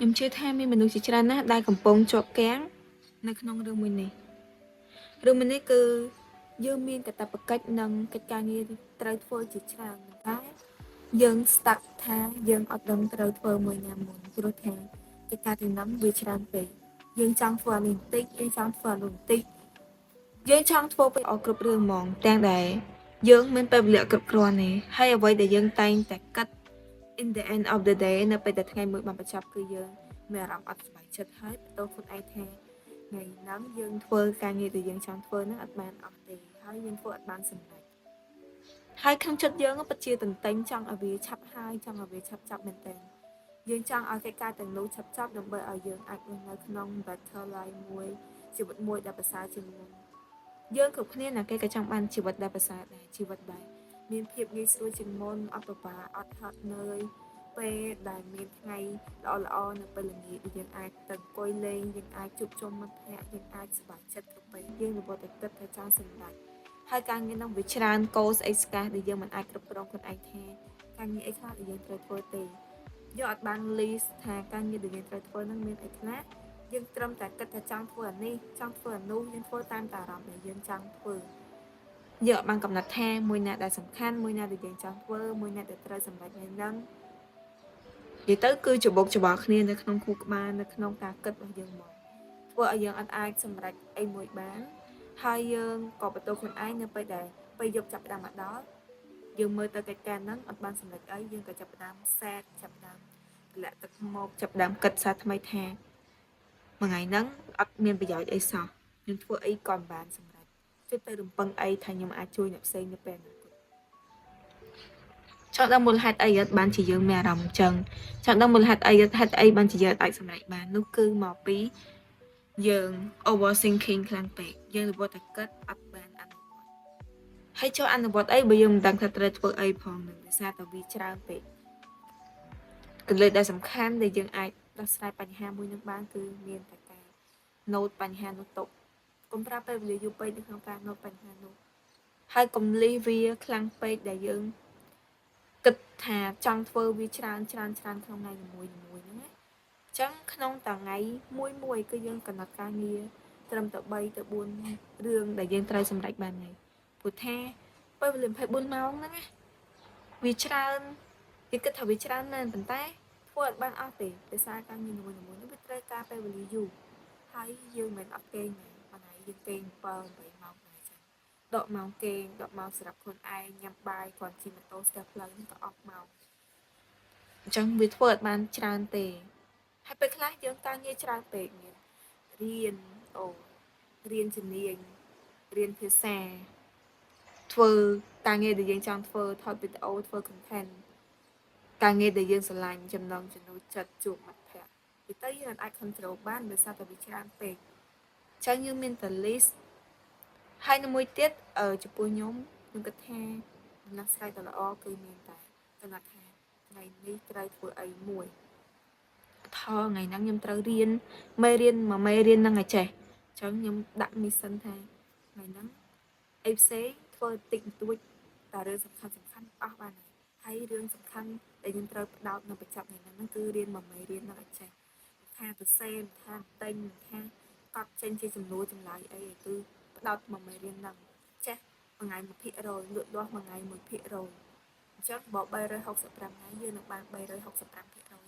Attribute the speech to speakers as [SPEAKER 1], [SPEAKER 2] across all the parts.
[SPEAKER 1] ខ្ញុំជឿថាមានមនុស្សជាច្រើនណាស់ដែលកំពុងជាប់គាំងនៅក្នុងរឿងមួយនេះគឺយើងមានកាតព្វកិច្ចនិងកិច្ចការងារត្រូវធ្វើជាច្រើនប៉ុន្តែយើងស្តាប់ថាយើងអត់ដឹងត្រូវធ្វើមួយណាមុនព្រោះថាកិច្ចការទាំងនោះវាច្រើនពេកយើងចង់ធ្វើអានេះបន្តិចយើងចង់ធ្វើអានោះបន្តិចយើងចង់ធ្វើពេលអស់គ្រប់រឿងហ្មងទាំងដែលយើងមានពេលវេលាគ្រប់គ្រាន់ទេហើយអ្វីដែលយើងតែងតែគិត in the end of the day នៅពេលដែលថ្ងៃមួយបានបញ្ចប់គឺយើងមានអារម្មណ៍អត់សប្បាយចិត្តហើយបន្ទោសខ្លួនឯងថាថ្ងៃហ្នឹងយើងធ្វើការងារដែលយើងចង់ធ្វើហ្នឹងអត់បានអស់ទេហើយយើងធ្វើអត់បានសម្រេចហើយក្នុងចិត្តយើងពិតជាទន្ទិញចង់ឲ្យវាឆាប់ហើយចង់ឲ្យវាឆាប់ចប់មែនទែនយើងចង់ឲ្យកិច្ចការទាំងនោះឆាប់ចប់ដើម្បីឲ្យយើងអាចរស់នៅក្នុង better life មួយជីវិតមួយដែលប្រសើរជាងមុនយើងគ្រប់គ្នាណាគេក៏ចង់បានជីវិតដែលប្រសើរដែរជីវិតដែលមានភាពងាយស្រួលជាងមុនអត់ពិបាកអត់ហត់នឿយពេលដែលមានថ្ងៃល្អៗនៅពេលល្ងាចយើងអាចទៅអង្គុយលេងយើងអាចជួបជុំមិត្តភ័ក្តិយើងអាចសប្បាយចិត្តទៅពេលយើងរវល់តែគិតថាចង់សម្រេចហើយការងារនោះវាច្រើនកោស្អីស្កាសដែលយើងមិនអាចគ្រប់គ្រងខ្លួនឯងថាការងារអីខ្លះដែលយើងត្រូវធ្វើទេយើងអត់បាន list ថាការងារដែលយើងត្រូវធ្វើនឹងមានអីខ្លះយើងត្រឹមតែគិតថាចង់ធ្វើអានេះចង់ធ្វើអានោះយើងធ្វើតាមតែអារម្មណ៍ដែលយើងចង់ធ្វើយើងអត់បានកំណត់ថាមួយណាដែលសំខាន់មួយណាដែលយើងចង់ធ្វើមួយណាដែលត្រូវសម្រេចនៅនឹងនិយាយទៅគឺច្បុកច្បល់គ្នានៅក្នុងខួរក្បាលនៅក្នុងការគិតរបស់យើងមកធ្វើឲ្យយើងអត់អាចសម្រេចអីមួយបានហើយយើងក៏បន្ទោសខ្លួនឯងនៅពេលដែលពេលយប់ចាប់ផ្ដើមមកដល់យើងមើលទៅកិច្ចការហ្នឹងអត់បានសម្រេចអីយើងក៏ចាប់ផ្ដើមសែតចាប់ផ្ដើមទម្លាក់ទឹកមកចាប់ផ្ដើមគិតសារថ្មីថាមួយថ្ងៃហ្នឹងអត់មានប្រយោជន៍អីសោះខ្ញុំធ្វើអីក៏មិនបានសម្រេចជិតទៅរំពឹងអីថាខ្ញុំអាចជួយអ្នកផ្សេងនៅពេលអនាគតចង់ដឹងមូលហេតុអីបានជាយើងមានអារម្មណ៍អញ្ចឹងចង់ដឹងមូលហេតុអីបានជាយើងអាចសម្រេចបាននោះគឺមកពីយើង overthinking ខ្លាំងពេកយើងរវល់តែគិតអត់បានអនុវត្តហើយចូលអនុវត្តអីបើយើងមិនដឹងថាត្រូវធ្វើអីផងនឹងដោយសារតែវាច្រើនពេកកន្លែងដែលសំខាន់ដែលយើងអាចដោះស្រាយបញ្ហាមួយនឹងបានគឺមានតែការ note បញ្ហានោះទុកកុំប្រើពេលវេលាយូរពេកនៅក្នុងការ note បញ្ហានោះហើយកុំលីសវាខ្លាំងពេកដែលយើងគិតថាចង់ធ្វើវាច្រើនក្នុងថ្ងៃនីមួយៗហ្នឹងណាអញ្ចឹងក្នុងមួយថ្ងៃមួយគឺយើងកំណត់ការងារត្រឹមតែ3ទៅ4រឿងដែលយើងត្រូវសម្រេចបានហើយព្រោះថាពេលវេលា24ម៉ោងហ្នឹងណាវាច្រើនគេគិតថាវាច្រើនមែនប៉ុន្តែធ្វើអត់បានអស់ទេដោយសារការងារនីមួយៗនេះវាត្រូវការពេលវេលាយូរហើយយើងមិនអត់គេងទេមួយថ្ងៃយើងគេង7 8ម៉ោងដែរចឹងដកម៉ោងគេងដកម៉ោងសម្រាប់ខ្លួនឯងញ៉ាំបាយគ្រាន់ជិះម៉ូតូស្ទះផ្លូវនេះក៏អស់ម៉ោងអញ្ចឹងវាធ្វើអត់បានច្រើនទេហើយពេលខ្លះយើងការងារច្រើនពេកមានរៀនរៀនជំនាញរៀនភាសាធ្វើការងារដែលយើងចង់ធ្វើថតវីដេអូធ្វើ content ការងារដែលយើងស្រឡាញ់ចំណង់ចំណូលចិត្តជួបមិត្តភ័ក្តិពីទៅយើងអាច control បានដោយសារតែវាច្រើនពេកអញ្ចឹងយើងមានតែ list ហើយនៅមួយទៀតចំពោះខ្ញុំគិតថាដំណោះស្រាយដ៏ល្អគឺមានតែកំណត់ថាថ្ងៃនេះត្រូវធ្វើអីមួយថ្ងៃហ្នឹងខ្ញុំត្រូវរៀនមេរៀនមួយមេរៀនហ្នឹងឲ្យចេះអញ្ចឹងខ្ញុំដាក់ mission ថាថ្ងៃហ្នឹងអីផ្សេងធ្វើតិចបន្តួចតែរឿងសំខាន់អស់បានហើយរឿងសំខាន់ដែលយើងត្រូវផ្ដោតនៅបញ្ចប់ថ្ងៃហ្នឹងគឺរៀនមួយមេរៀនហ្នឹងឲ្យចេះថាទៅសេមថាទិញថាកត់ចេញជាចំនួនចម្លើយអីគឺផ្ដោតមួយមេរៀនហ្នឹងចេះមួយថ្ងៃ 1% លូតលាស់មួយថ្ងៃ 1%អញ្ចឹងបើ365ថ្ងៃយើងនឹងបាន365%ទៅ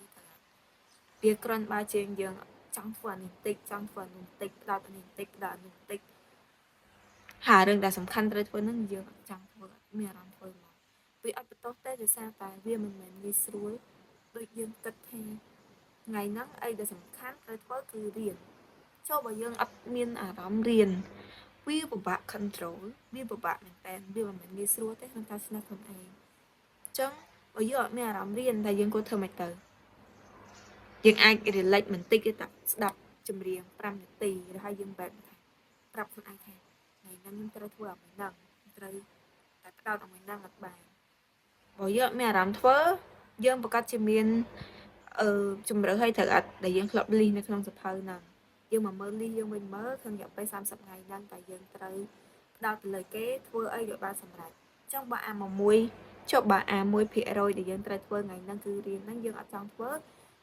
[SPEAKER 1] វាគ្រាន់បើជាងយើងចង់ធ្វើអានេះបន្តិចចង់ធ្វើអានោះបន្តិចផ្ដោតអានេះបន្តិចផ្ដោតអានោះបន្តិចហើយរឿងដែលសំខាន់ត្រូវធ្វើហ្នឹងយើងអត់ចង់ធ្វើអត់មានអារម្មណ៍ធ្វើមកវាអត់បន្ទោសទេដោយសារតែវាមិនមែនងាយស្រួលដូចយើងគិតថាថ្ងៃហ្នឹងអីដែលសំខាន់ត្រូវធ្វើគឺរៀនចូលបើយើងអត់មានអារម្មណ៍រៀនវាពិបាក control វាពិបាកមែនតើវាមិនមែនងាយស្រួលទេក្នុងការឆ្នះខ្លួនឯងអញ្ចឹងបើយើងអត់មានអារម្មណ៍រៀនតែយើងគួរធ្វើម៉េចទៅយើងអាច relax បន្តិចទេតែស្ដាប់ចម្រៀង5នាទីឬហើយយើងបែបថាប្រាប់ខ្លួនឯងថាថ្ងៃហ្នឹងខ្ញុំត្រូវធ្វើអ្វីហ្នឹងត្រូវតែផ្ដោតអ្វីហ្នឹងអត់បានបើយើងអត់មានអារម្មណ៍ធ្វើយើងប្រកាសជាមានជំរឿឲ្យត្រូវអត់ដែលយើងធ្លាប់លីសនៅក្នុងសភៅហ្នឹងយើងមកមើលលីសយើងវិញមើលក្នុងរយៈពេល30ថ្ងៃហ្នឹងតែយើងត្រូវផ្ដោតទៅលើគេធ្វើអីឲ្យបានសម្រេចចង់បើអា1%ដែលយើងត្រូវធ្វើថ្ងៃហ្នឹងគឺរៀនហ្នឹងយើងអត់ចង់ធ្វើ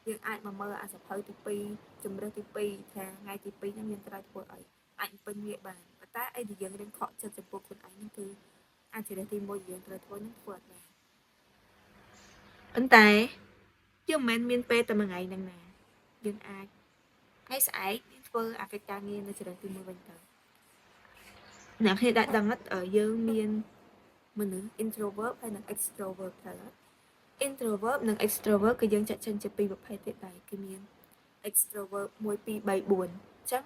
[SPEAKER 1] យើងអាចមកមើលអាសភៅទី2ជំរើសទី2ថាថ្ងៃទី2ហ្នឹងយើងត្រូវធ្វើអីអាចពេញវាបានប៉ុន្តែអីដែលយើងរៀនខកចិត្តចំពោះខ្លួនឯងហ្នឹងគឺអាចជាទី1យើងត្រូវធ្វើហ្នឹងធ្វើអត់បានប៉ុន្តែយើងមិនមែនមានពេលតែមួយថ្ងៃហ្នឹងណាយើងអាចថ្ងៃស្អែកយើងធ្វើអាកិច្ចការងារនៅជំរើសទី1វិញទៅអ្នកគ្នាដាក់ដឹងយើងមានមនុស្ស introvert ហើយនិង extrovert ទៅ introvert និង extrovert គឺយើងចាត់ចែងជាពីរប្រភេទទៀតដែរគឺមាន extrovert 1 2 3 4អញ្ចឹង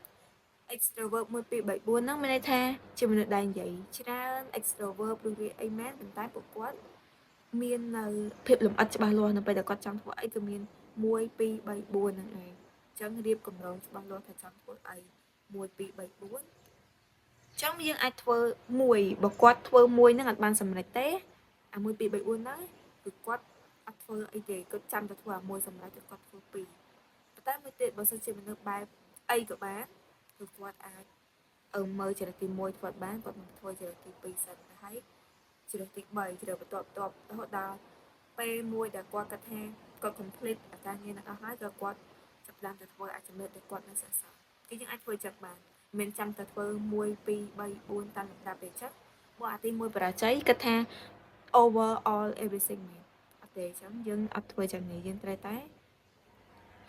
[SPEAKER 1] extrovert 1 2 3 4ហ្នឹងមានន័យថាជាមនុស្សដែលនិយាយច្រើន extrovert ព្រោះវាអីមែនប៉ុន្តែពួកគាត់មាននៅភាពលម្អិតច្បាស់លាស់នៅពេលដែលគាត់ចង់ធ្វើអីគឺមាន1 2 3 4ហ្នឹងឯងអញ្ចឹងរៀបកម្រងច្បាស់លាស់ថាចង់ធ្វើអី1 2 3 4ចឹងយើងអាចធ្វើមួយបើគាត់ធ្វើមួយហ្នឹងអត់បានសម្រេចទេអា1 2 3 4ហ្នឹងគឺគាត់អត់ធ្វើអីទេគាត់ចាំតែធ្វើអាមួយសម្រេចទៅគាត់ធ្វើពីរប៉ុន្តែមួយទៀតបើសិនជាមនុស្សបែបអីក៏បានគឺគាត់អាចមើលចរិតទី1ធ្វើបានគាត់នឹងធ្វើចរិតទី2សិនទៅហើយចរិតទី3ជ្រើបន្ទាប់រហូតដល់ពេលមួយដែលគាត់គិតថាគាត់ complete អាការងារហ្នឹងអស់ហើយក៏គាត់ចាប់ផ្ដើមទៅធ្វើអាចចំណុចដែលគាត់នៅសរសើរគឺយើងអាចធ្វើចឹងបានមិនចាំតែធ្វើ1 2 3 4តាមលំដាប់ទេចឹងបើអាទី1បរាជ័យគិតថា over all everything មែនអត់ទេចឹងយើងអត់ធ្វើចឹងទេយើងត្រូវតែ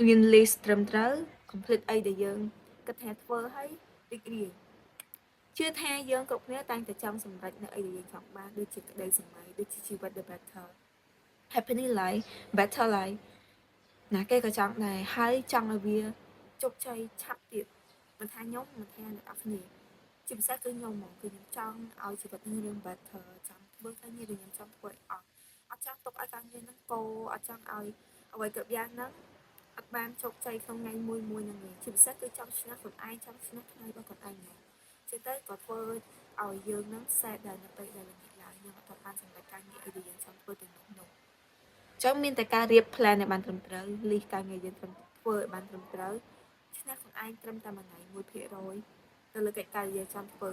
[SPEAKER 1] មាន list ត្រឹមត្រូវ complete អីដែលយើងគិតថាធ្វើហើយរីករាយជឿថាយើងគ្រប់គ្នាតែងតែចង់សម្រេចនៅអីដែលយើងចង់បានដូចជាក្តីសម័យដូចជាជីវិត the better happy life better life ណាគេក៏ចង់ដែរហើយចង់ឲ្យវាជោគជ័យឆាប់ទៀតមិនថាខ្ញុំមិនថាអ្នកនរគ្នាជាពិសេសគឺខ្ញុំហ្មងគឺខ្ញុំចង់ឲ្យជីវិតនេះរឿង better ចង់ធ្វើការងារដែលខ្ញុំចង់ធ្វើឲ្យអត់ចង់ទុកឲ្យការងារហ្នឹងកោអត់ចង់ឲ្យអ្វីគ្រប់យ៉ាងហ្នឹងអត់បានជោគជ័យក្នុងថ្ងៃមួយហ្នឹងទេជាពិសេសគឺចង់ឈ្នះខ្លួនឯងចង់ឈ្នះថ្ងៃរបស់ខ្លួនឯងហ្នឹងជាទៅក៏ធ្វើឲ្យយើងហ្នឹង set ដែរនៅពេលដែលល្ងាចឡើងយើងអត់បានសម្រេចការងារអីដែលយើងចង់ធ្វើទាំងនោះចឹងមានតែការរៀប plan ឲ្យបានត្រឹមត្រូវ list ការងារយើងធ្វើឲ្យបានត្រឹមត្រូវឈ្នះខ្លួនឯងត្រឹមតែមួយថ្ងៃ 1% ទៅលើកិច្ចការដែលយើងចង់ធ្វើ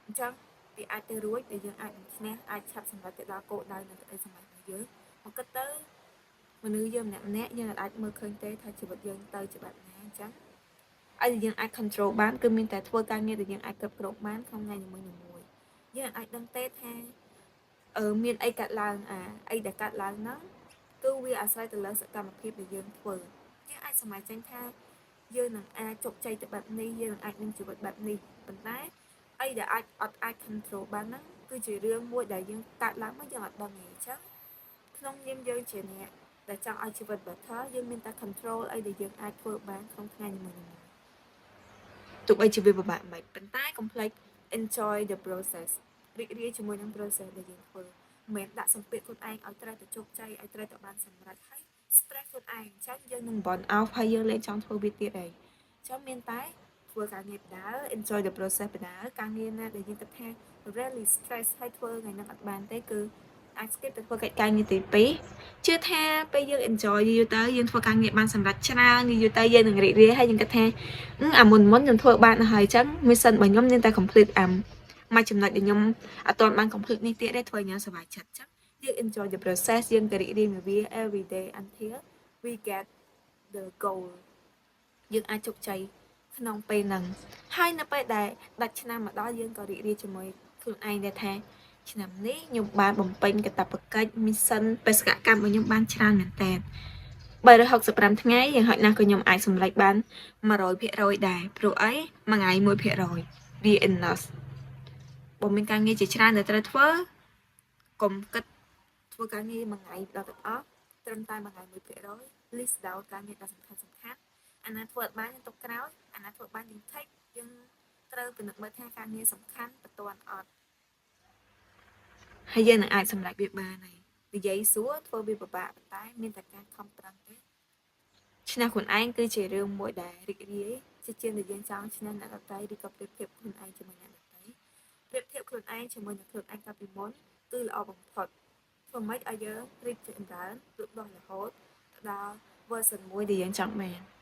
[SPEAKER 1] អញ្ចឹងវាអាចទៅរួចដែលយើងអាចឈ្នះអាចឆាប់សម្រេចទៅដល់គោលដៅនៃក្តីស្រមៃរបស់យើងមកគិតទៅមនុស្សយើងម្នាក់យើងអាចមើលឃើញទេថាជីវិតយើងទៅជាបែបណាអញ្ចឹងឲ្យយើងអាច control បានគឺមានតែធ្វើការងារដែលយើងអាចគ្រប់គ្រងបានក្នុងថ្ងៃនីមួយៗយើងអាចដឹងទេថាមានអីកាត់ឡើងអីដែលកាត់ឡើងហ្នឹងគឺវាអាស្រ័យទៅលើសកម្មភាពដែលយើងធ្វើយើងអាចសម្រេចចេញថាយើងនឹងអាចជោគជ័យទៅបែបនេះយើងនឹងអាចមានជីវិតបែបនេះប៉ុន្តែអីដែលអាច control បានហ្នឹងគឺជារឿងមួយដែលយើងកាត់ឡើងមកយើងអត់ដឹងទេអញ្ចឹងក្នុងនាមយើងជាអ្នកដែលចង់ឲ្យជីវិត better យើងមានតែ control អីដែលយើងអាចធ្វើបានក្នុងថ្ងៃនីមួយៗទោះបីជាវាពិបាកមិនប៉ុន្តែ complex enjoy the process រីករាយជាមួយនឹង process ដែលយើងធ្វើមិនមែនដាក់សម្ពាធខ្លួនឯងឲ្យត្រូវតែជោគជ័យឲ្យត្រូវតែបានសម្រេចហើយ stress ខ្លួនឯងអញ្ចឹងយើងនឹង burn out ហើយយើងលែងចង់ធ្វើវាទៀតឯងអញ្ចឹងមានតែធ្វើការងារបដា enjoy the process បដាការងារណាដែលយើងគិតថា really stress ហើយធ្វើថ្ងៃហ្នឹងអត់បានទេគឺអាច skip ទៅធ្វើកិច្ចការងារទី2ជឿថាពេលយើង enjoy យូរទៅយើងធ្វើការងារបានសម្រេចច្រើនយូរទៅយើងនឹងរីករាយហើយយើងគិតថាអាមុនខ្ញុំធ្វើបានហើយអញ្ចឹង mission របស់ខ្ញុំមានតែ complete មួយចំណុចដែលខ្ញុំអត់ទាន់បាន complete នេះទៀតទេធ្វើឲ្យខ្ញុំសប្បាយចិត្តអញ្ចឹងយើង enjoy the process យើងទៅរីករាយនឹងវា every day until we get the goal យើងអាចជោគជ័យក្នុងពេលហ្នឹងហើយនៅពេលដែលដាច់ឆ្នាំមកដល់យើងក៏រីករាយជាមួយខ្លួនឯងដែរថាឆ្នាំនេះខ្ញុំបានបំពេញកាតព្វកិច្ច mission បេសកកម្មរបស់ខ្ញុំបានច្រើនមែនតើ365ថ្ងៃយ៉ាងហោចណាស់ក៏ខ្ញុំអាចសម្រេចបាន100%ដែរព្រោះអីមួយថ្ងៃ1%វា enough បើមានការងារជាច្រើនដែលត្រូវធ្វើកុំគិតធ្វើការងារមួយថ្ងៃដល់ទាំងអស់ត្រឹមតែមួយថ្ងៃ1% list down ការងារដែលសំខាន់អាណាធ្វើអត់បានយើងទុកក្រោយអាណាធ្វើបានយើង take យើងត្រូវពិនិត្យមើលថាការងារសំខាន់បន្ទាន់អត់ហើយយើងនឹងអាចសម្រេចវាបានហើយនិយាយសួរធ្វើវាពិបាកប៉ុន្តែមានតែការខំប្រឹងទេឈ្នះខ្លួនឯងគឺជារឿងមួយដែលរីករាយជាជាងដែលយើងចង់ឈ្នះអ្នកដទៃឬក៏ប្រៀបធៀបខ្លួនឯងជាមួយអ្នកដទៃប្រៀបធៀបខ្លួនឯងជាមួយនឹងខ្លួនឯងកាលពីមុនគឺល្អបំផុតធ្វើម៉េចឲ្យយើងរីកចម្រើនលូតលាស់រហូតដល់ version 1ដែលយើងចង់បាន